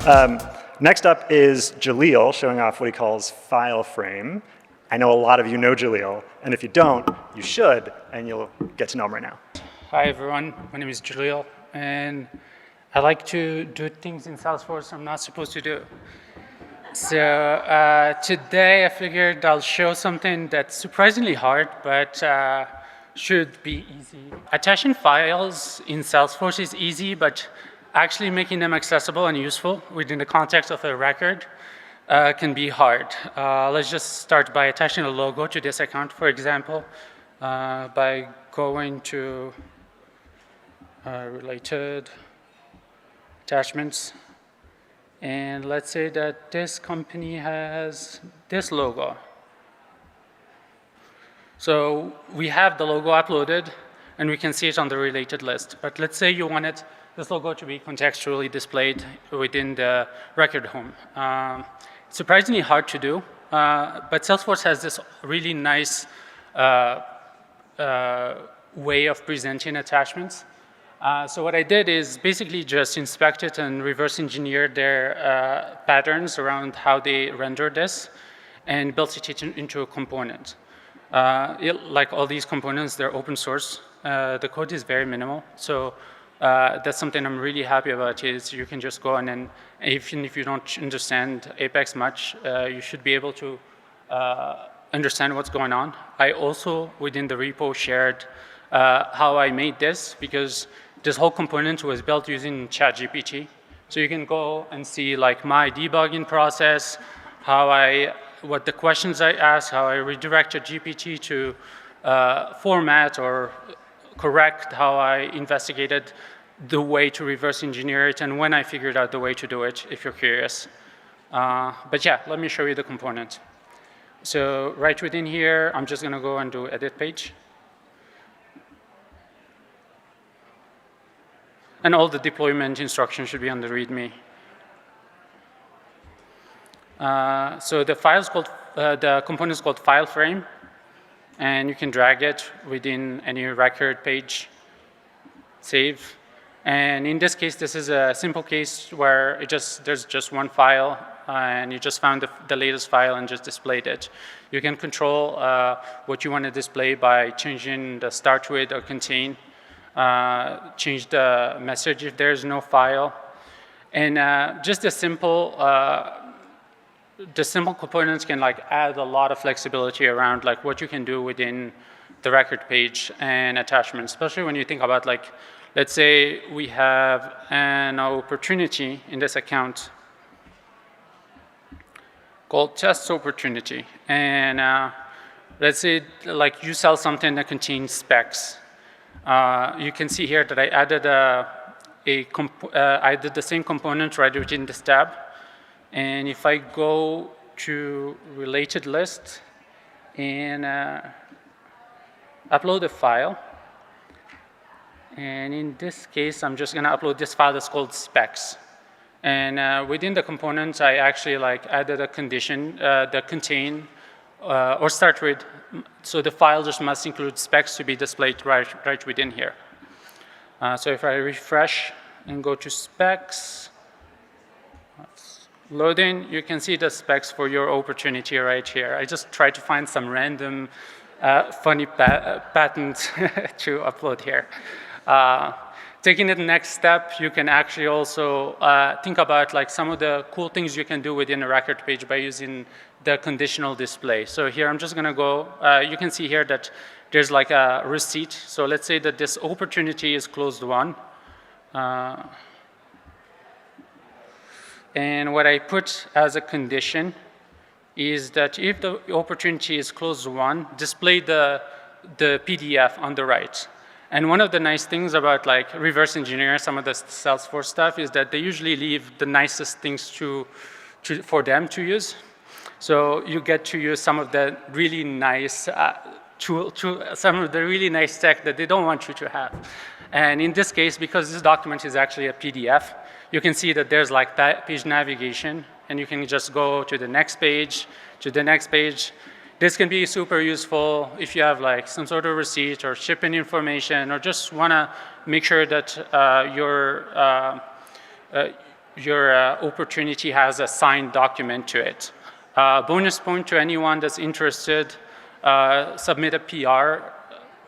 Next up is Jaleel showing off what he calls File Frame. I know a lot of you know Jaleel, and if you don't, you should, and you'll get to know him right now. Hi everyone, my name is Jaleel, and I like to do things in Salesforce I'm not supposed to do. So today I figured I'll show something that's surprisingly hard, but should be easy. Attaching files in Salesforce is easy, but actually making them accessible and useful within the context of a record can be hard. Let's just start by attaching a logo to this account, for example, by going to related attachments. And let's say that this company has this logo. So we have the logo uploaded, and we can see it on the related list. But let's say you wanted this logo to be contextually displayed within the record home. It's surprisingly hard to do, but Salesforce has this really nice way of presenting attachments. So what I did is basically just inspect it and reverse engineer their patterns around how they render this and built it into a component. Like all these components, they're open source. The code is very minimal. So that's something I'm really happy about is you can just go and even if you don't understand Apex much, you should be able to understand what's going on. I also, within the repo, shared how I made this because this whole component was built using ChatGPT. So you can go and see like my debugging process, what the questions I asked, how I redirected GPT to format or correct how I investigated the way to reverse engineer it and when I figured out the way to do it, if you're curious. But yeah, let me show you the component. So right within here, I'm just gonna go and do edit page. And all the deployment instructions should be on the README. So the component is called File Frame, and you can drag it within any record page, save. And in this case, this is a simple case where there's just one file, and you just found the latest file and just displayed it. You can control what you want to display by changing the start with or contain. Change the message if there's no file. And just the simple components can like add a lot of flexibility around like what you can do within the record page and attachments, especially when you think about like, let's say we have an opportunity in this account called test opportunity. And let's say like you sell something that contains specs. You can see here that I added I did the same component right within this tab. And if I go to related list and upload a file, and in this case, I'm just gonna upload this file that's called specs. And within the components, I actually like added a condition that contain or start with. So the file just must include specs to be displayed right within here. So if I refresh and go to specs, loading, you can see the specs for your opportunity right here. I just tried to find some random funny patterns to upload here. Taking it the next step, you can actually also think about like some of the cool things you can do within a record page by using the conditional display. So here I'm just gonna go, you can see here that there's like a receipt. So let's say that this opportunity is closed won. And what I put as a condition is that if the opportunity is closed won, display the PDF on the right. And one of the nice things about like reverse engineering some of the Salesforce stuff is that they usually leave the nicest things for them to use. So you get to use some of the really nice some of the really nice tech that they don't want you to have. And in this case, because this document is actually a PDF, you can see that there's like page navigation, and you can just go to the next page, to the next page. This can be super useful if you have like some sort of receipt or shipping information, or just want to make sure that your opportunity has a signed document to it. Bonus point to anyone that's interested, submit a PR.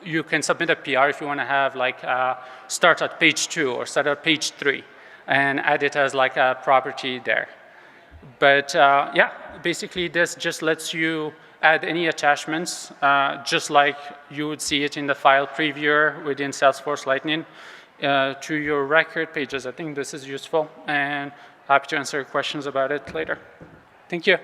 You can submit a PR if you want to have like start at page 2 or start at page 3 and add it as like a property there. But yeah, basically this just lets you add any attachments, just like you would see it in the file previewer within Salesforce Lightning to your record pages. I think this is useful, and happy to answer questions about it later. Thank you.